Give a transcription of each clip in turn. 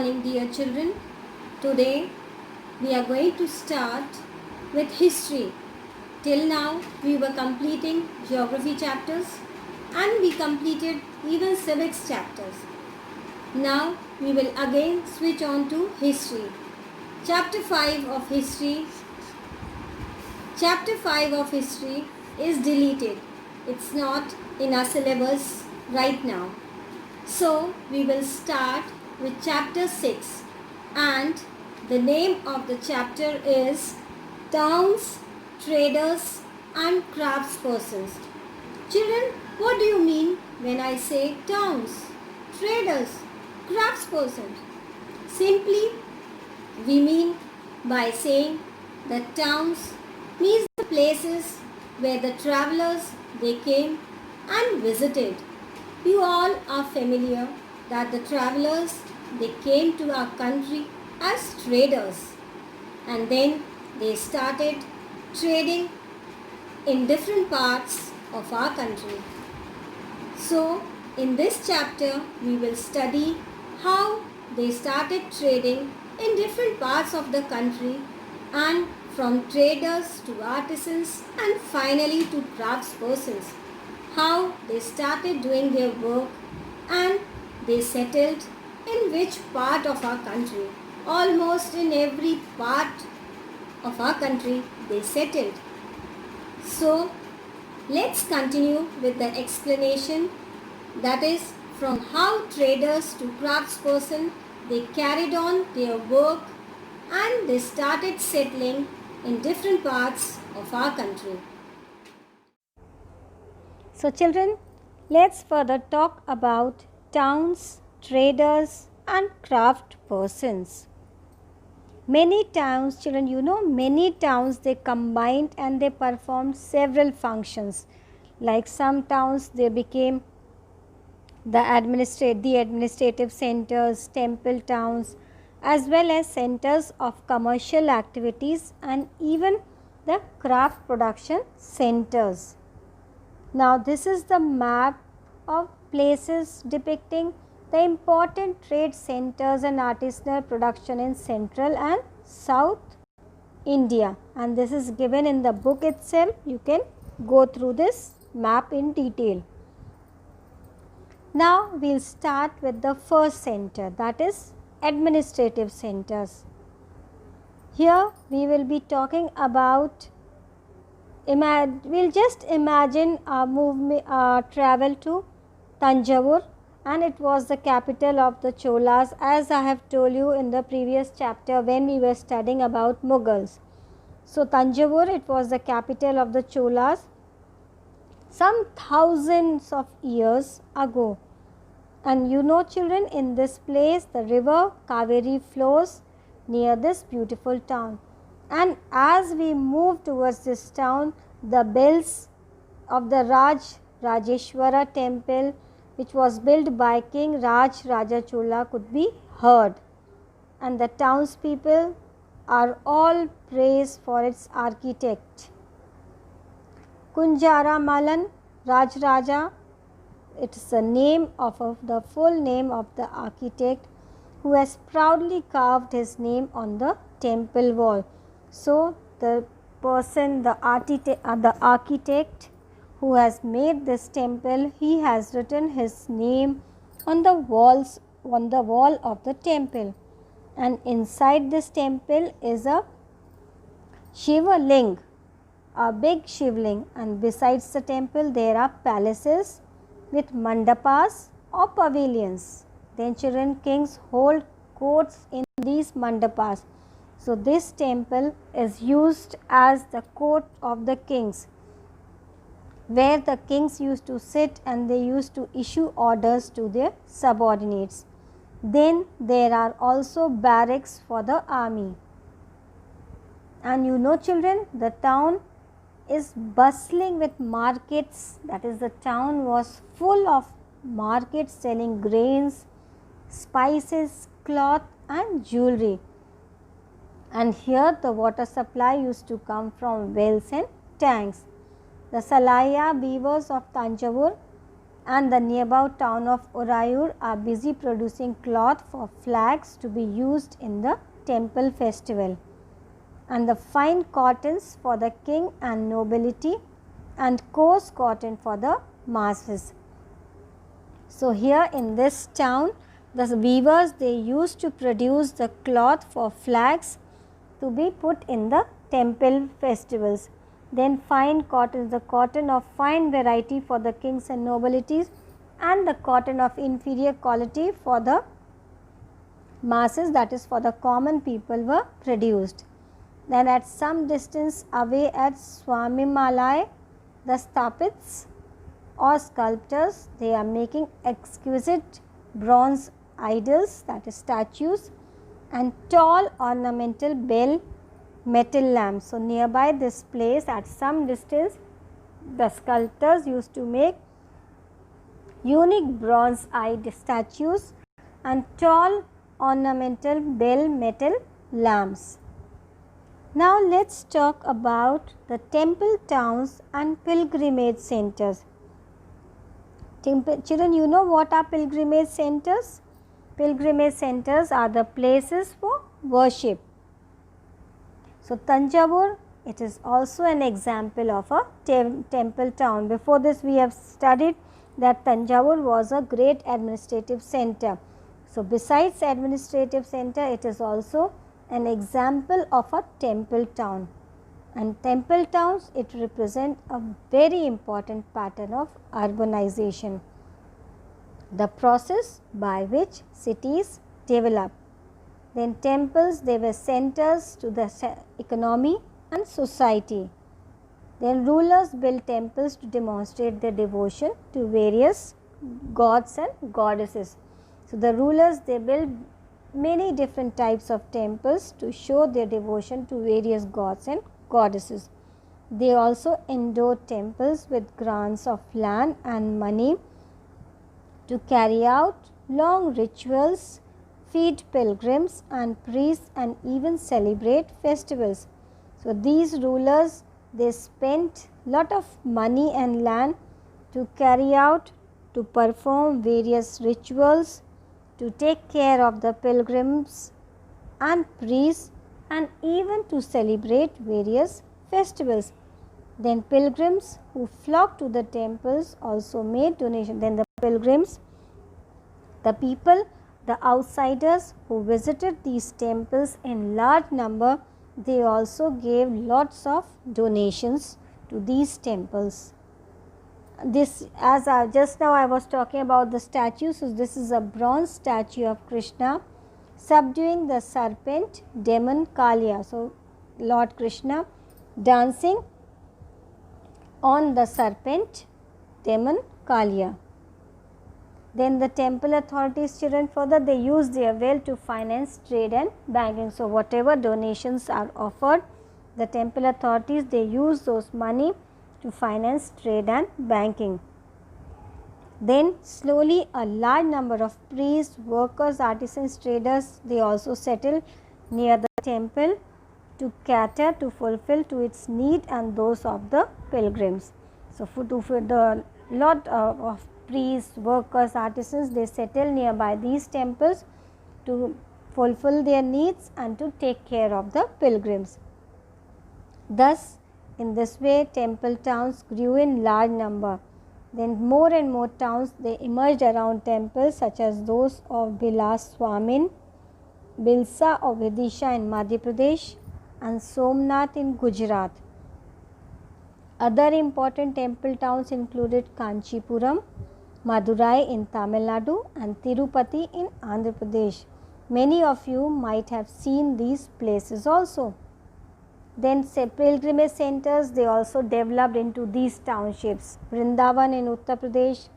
morning, dear children. Today we are going to start with history. Till now we were completing geography chapters and we completed even civics chapters. Now we will again switch on to history. Chapter 5 of history. Chapter 5 of history is deleted. It's not in our syllabus right now. So we will start with chapter 6 and the name of the chapter is Towns, Traders and Craftspersons. Children, what do you mean when I say towns, traders, craftspersons? Simply, we mean by saying that towns means the places where the travelers they came and visited. You all are familiar that the travelers they came to our country as traders and then they started trading in different parts of our country. So in this chapter we will study how they started trading in different parts of the country and from traders to artisans and finally to craftspersons, how they started doing their work and they settled in which part of our country. Almost in every part of our country they settled. So let's continue with the explanation, that is from how traders to craftsperson they carried on their work and they started settling in different parts of our country. So children, let's further talk about towns, traders and craft persons. Many towns, children, many towns they combined and they performed several functions. Like some towns they became the administrative centers, temple towns, as well as centers of commercial activities and even the craft production centers. Now this is the map of places depicting the important trade centers and artisanal production in central and south India, and this is given in the book itself. You can go through this map in detail. Now we will start with the first center, that is administrative centers. Here we will be talking about, we'll just imagine our travel to Tanjavur, and it was the capital of the Cholas, as I have told you in the previous chapter when we were studying about Mughals. So Tanjavur, it was the capital of the Cholas some thousands of years ago. And children, in this place the river Kaveri flows near this beautiful town. And as we move towards this town, the bells of the Rajeshwara temple, which was built by King Raj Raja Chola, could be heard. And the townspeople are all praised for its architect. Kunjara Malan Rajraja, it is the name of the full name of the architect who has proudly carved his name on the temple wall. So the person, the architect who has made this temple, he has written his name on the walls, on the wall of the temple. And inside this temple is a Shiva Ling, a big Shivling, and besides the temple there are palaces with mandapas or pavilions. Then children, kings hold courts in these mandapas. So this temple is used as the court of the kings, where the kings used to sit and they used to issue orders to their subordinates. Then there are also barracks for the army. And children, the town is bustling with markets, that is the town was full of markets selling grains, spices, cloth and jewelry. And here the water supply used to come from wells and tanks. The Salaya weavers of Tanjavur and the nearby town of Orayur are busy producing cloth for flags to be used in the temple festival, and the fine cottons for the king and nobility, and coarse cotton for the masses. So here in this town, the weavers, they used to produce the cloth for flags to be put in the temple festivals. Then fine cotton, the cotton of fine variety for the kings and nobilities, and the cotton of inferior quality for the masses, that is for the common people, were produced. Then at some distance away at Swamimalai, the Stapits or sculptors, they are making exquisite bronze idols, that is statues, and tall ornamental bell metal lamps. So nearby this place, at some distance, the sculptors used to make unique bronze eyed statues and tall ornamental bell metal lamps. Now let's talk about the temple towns and pilgrimage centers. Children, you know what are pilgrimage centers? Pilgrimage centers are the places for worship. So Tanjavur, it is also an example of a temple town. Before this we have studied that Tanjavur was a great administrative center. So besides administrative center, it is also an example of a temple town, and temple towns, it represent a very important pattern of urbanization, the process by which cities develop. Then temples, they were centers to the economy and society. Then rulers built temples to demonstrate their devotion to various gods and goddesses. So the rulers, they built many different types of temples to show their devotion to various gods and goddesses. They also endowed temples with grants of land and money to carry out long rituals, feed pilgrims and priests, and even celebrate festivals. So these rulers, they spent lot of money and land to carry out, to perform various rituals, to take care of the pilgrims and priests, and even to celebrate various festivals. Then pilgrims who flocked to the temples also made donations. Then the pilgrims, the people, the outsiders who visited these temples in large number, they also gave lots of donations to these temples. This, as just now I was talking about the statue, so this is a bronze statue of Krishna subduing the serpent demon Kaliya. So Lord Krishna dancing on the serpent demon Kaliya. Then the temple authorities, children, further they use their wealth to finance trade and banking. So whatever donations are offered, the temple authorities, they use those money to finance trade and banking. Then slowly a large number of priests, workers, artisans, traders, they also settle near the temple to cater, to fulfill to its need and those of the pilgrims. So for the lot of priests, workers, artisans, they settle nearby these temples to fulfill their needs and to take care of the pilgrims. Thus, in this way, temple towns grew in large number. Then more and more towns, they emerged around temples, such as those of Bilaswamin, Bilsa or Vidisha in Madhya Pradesh, and Somnath in Gujarat. Other important temple towns included Kanchipuram, Madurai in Tamil Nadu, and Tirupati in Andhra Pradesh. Many of you might have seen these places also. Then pilgrimage centers, they also developed into these townships. Vrindavan in Uttar Pradesh,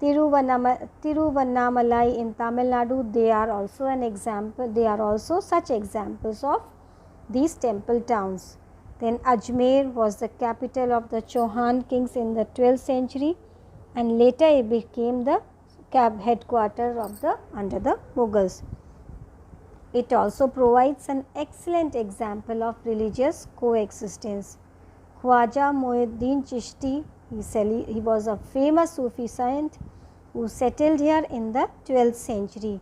Tiruvannamalai in Tamil Nadu, they are also an example, they are also such examples of these temple towns. Then Ajmer was the capital of the Chauhan kings in the 12th century, and later it became the headquarters of under the Mughals. It also provides an excellent example of religious coexistence. Khwaja Muhyiddin Chishti He was a famous Sufi saint who settled here in the 12th century,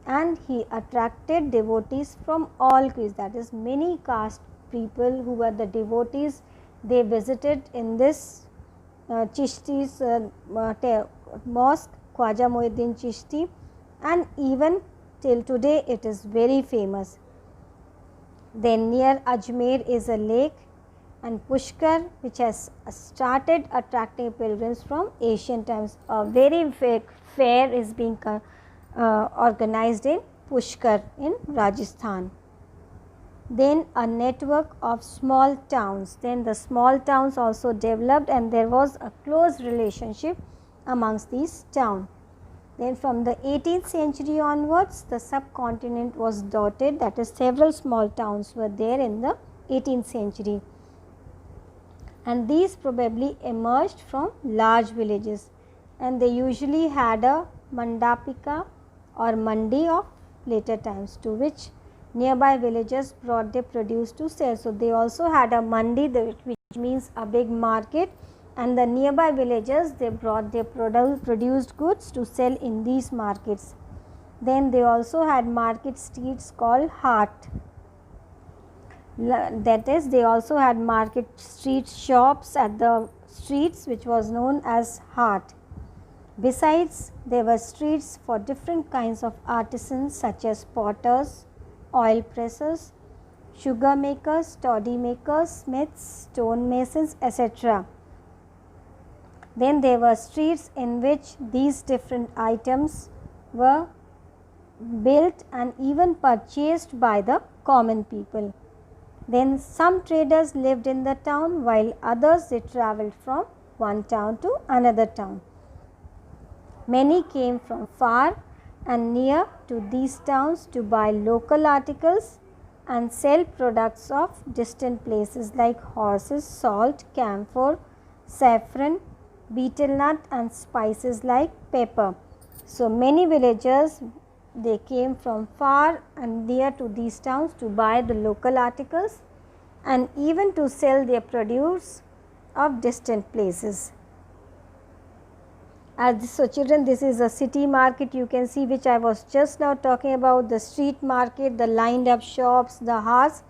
and he attracted devotees from all creeds, that is many caste people who were the devotees. They visited in this Chishti's mosque, Khwaja Muhyiddin Chishti, and even till today it is very famous. Then near Ajmer is a lake, and Pushkar, which has started attracting pilgrims from ancient times. A very big fair is being organized in Pushkar in Rajasthan. Then a network of small towns. Then the small towns also developed, and there was a close relationship amongst these towns. Then from the 18th century onwards, the subcontinent was dotted, that is several small towns were there in the 18th century, and these probably emerged from large villages, and they usually had a mandapika or mandi of later times, to which nearby villages brought their produce to sell. So they also had a mandi, which means a big market, and the nearby villages, they brought their produced goods to sell in these markets. Then they also had market streets called haat, that is they also had market street shops at the streets, which was known as haat. Besides, there were streets for different kinds of artisans such as potters, oil pressers, sugar makers, toddy makers, smiths, stone masons, etc. Then there were streets in which these different items were built and even purchased by the common people. Then some traders lived in the town, while others they travelled from one town to another town. Many came from far and near to these towns to buy local articles and sell products of distant places like horses, salt, camphor, saffron, betel nut, and spices like pepper. So many villagers, they came from far and near to these towns to buy the local articles and even to sell their produce of distant places. So children, this is a city market, you can see, which I was just now talking about, the street market, the lined up shops, the haats.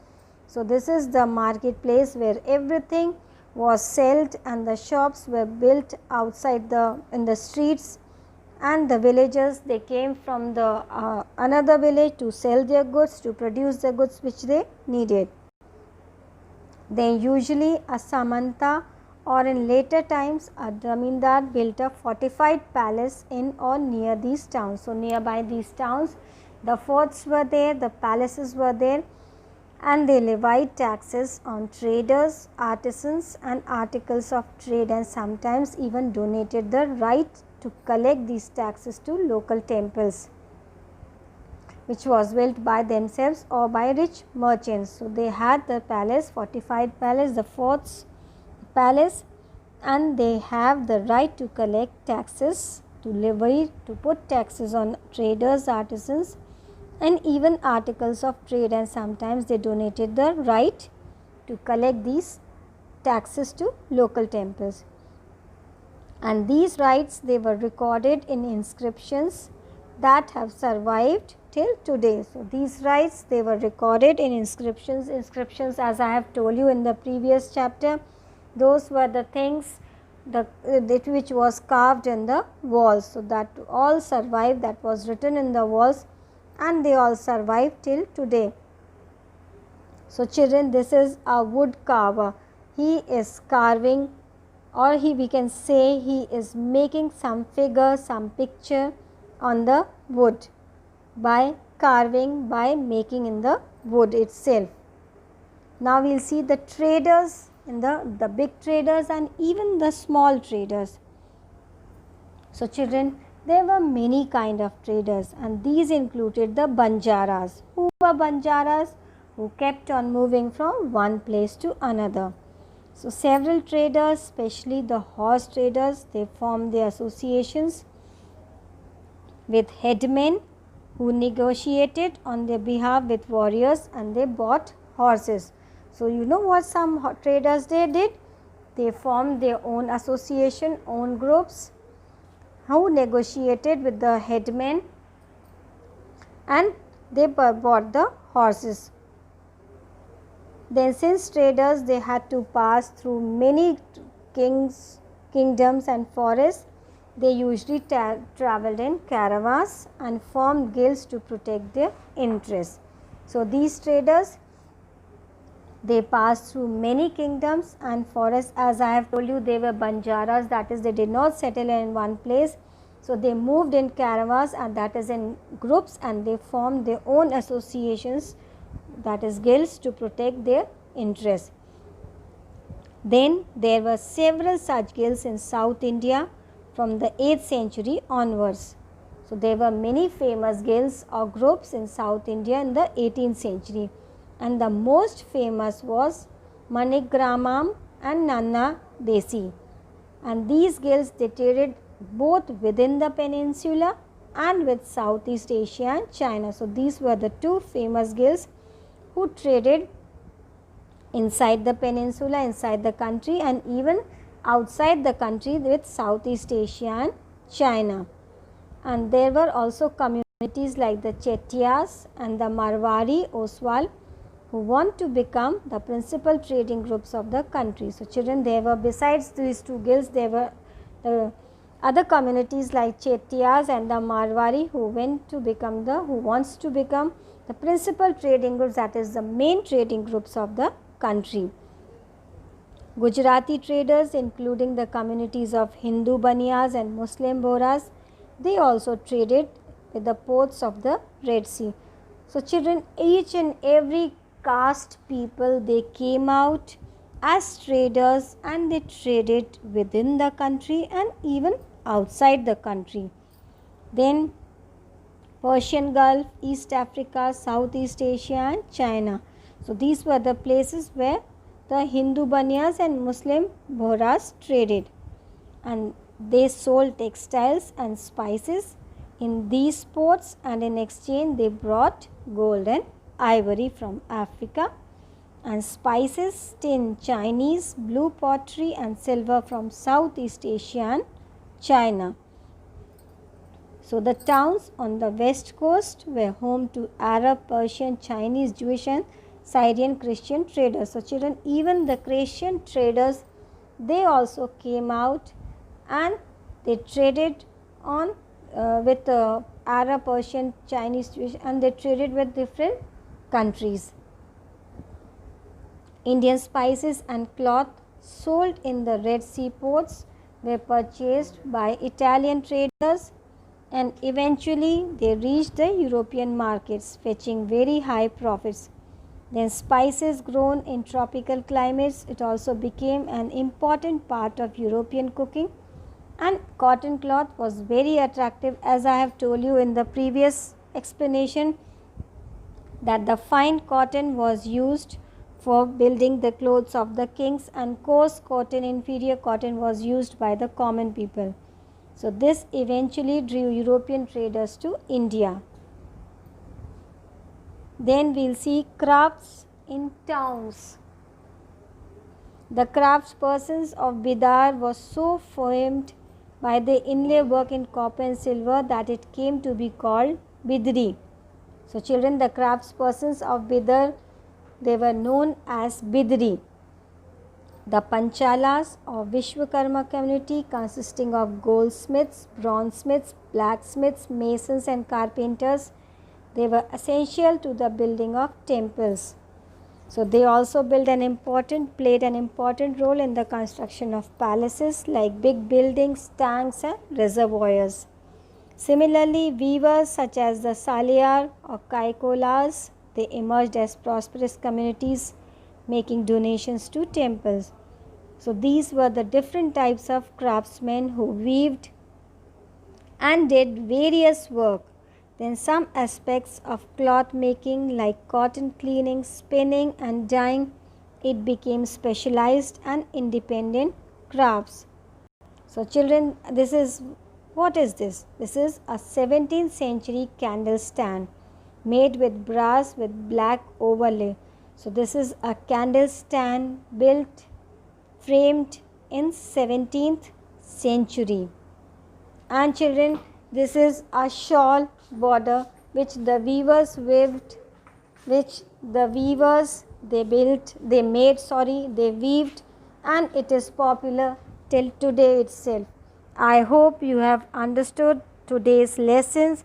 So this is the marketplace where everything was sold, and the shops were built outside in the streets, and the villagers, they came from the another village to sell their goods, to produce the goods which they needed. Then usually a samanta, or in later times a zamindar, built a fortified palace in or near these towns. So nearby these towns, the forts were there, the palaces were there, and they levied taxes on traders, artisans, and articles of trade, and sometimes even donated the right to collect these taxes to local temples, which was built by themselves or by rich merchants. So they had the palace, fortified palace, the forts, palace, and they have the right to collect taxes, to levy, to put taxes on traders, artisans, and even articles of trade, and sometimes they donated the right to collect these taxes to local temples. And these rights, they were recorded in inscriptions that have survived till today. So these rights, they were recorded in inscriptions. Inscriptions, as I have told you in the previous chapter, those were the things that which was carved in the walls. So that all survived, that was written in the walls, and they all survive till today. So children, this is a wood carver. He is carving, or we can say he is making some figure, some picture on the wood by carving, by making in the wood itself. Now we will see the traders, in the big traders and even the small traders. So children, there were many kind of traders, and these included the Banjaras. Who were Banjaras? Who kept on moving from one place to another. So several traders, especially the horse traders, they formed their associations with headmen who negotiated on their behalf with warriors, and they bought horses. So you know what some traders they did? They formed their own association, own groups, who negotiated with the headmen, and they bought the horses. Then since traders, they had to pass through many kingdoms and forests, they usually traveled in caravans and formed guilds to protect their interests. So these traders, they passed through many kingdoms and forests. As I have told you, they were Banjaras, that is, they did not settle in one place. So they moved in caravans, and that is in groups, and they formed their own associations, that is guilds, to protect their interests. Then there were several such guilds in South India from the 8th century onwards. So there were many famous guilds or groups in South India in the 18th century, and the most famous was Manikgramam and Nanna Desi. And these guilds, they traded both within the peninsula and with Southeast Asia and China. So these were the two famous guilds who traded inside the peninsula, inside the country, and even outside the country with Southeast Asia and China. And there were also communities like the Chettiars and the Marwari Oswal, who want to become the principal trading groups of the country. So children, there were, besides these two guilds, there were other communities like Chettiars and the Marwari who wants to become the principal trading groups, that is the main trading groups of the country. Gujarati traders, including the communities of Hindu Baniyas and Muslim Bohras, they also traded with the ports of the Red Sea. So children, each and every caste people, they came out as traders, and they traded within the country and even outside the country. Then Persian Gulf, East Africa, Southeast Asia and China. So these were the places where the Hindu Baniyas and Muslim Bohras traded, and they sold textiles and spices in these ports, and in exchange they brought gold and ivory from Africa, and spices, tin, Chinese, blue pottery and silver from Southeast Asia and China. So the towns on the west coast were home to Arab, Persian, Chinese, Jewish and Syrian Christian traders. So children, even the Christian traders, they also came out and they traded on with Arab, Persian, Chinese, Jewish, and they traded with different countries. Indian spices and cloth sold in the Red Sea ports were purchased by Italian traders, and eventually they reached the European markets, fetching very high profits. Then spices grown in tropical climates, it also became an important part of European cooking, and cotton cloth was very attractive, as I have told you in the previous explanation, that the fine cotton was used for building the clothes of the kings, and coarse cotton, inferior cotton, was used by the common people. So this eventually drew European traders to India. Then we will see crafts in towns. The craftspersons of Bidar was so famed by the inlay work in copper and silver that it came to be called Bidri. So children, the craftspersons of Bidar, they were known as Bidri. The Panchalas or Vishwakarma community, consisting of goldsmiths, bronzesmiths, blacksmiths, masons and carpenters, they were essential to the building of temples. So they also played an important role in the construction of palaces like big buildings, tanks and reservoirs. Similarly, weavers such as the Saliyar or Kaikolas, they emerged as prosperous communities, making donations to temples. So these were the different types of craftsmen who weaved and did various work. Then some aspects of cloth making like cotton cleaning, spinning and dyeing, it became specialized and independent crafts. So children, what is this? This is a 17th century candle stand made with brass with black overlay. So this is a candle stand built, framed in 17th century. And children, this is a shawl border which the weavers weaved, they weaved, and it is popular till today itself. I hope you have understood today's lessons.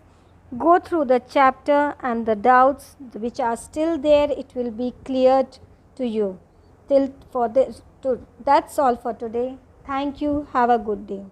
Go through the chapter and the doubts which are still there, it will be cleared to you. That's all for today. Thank you. Have a good day.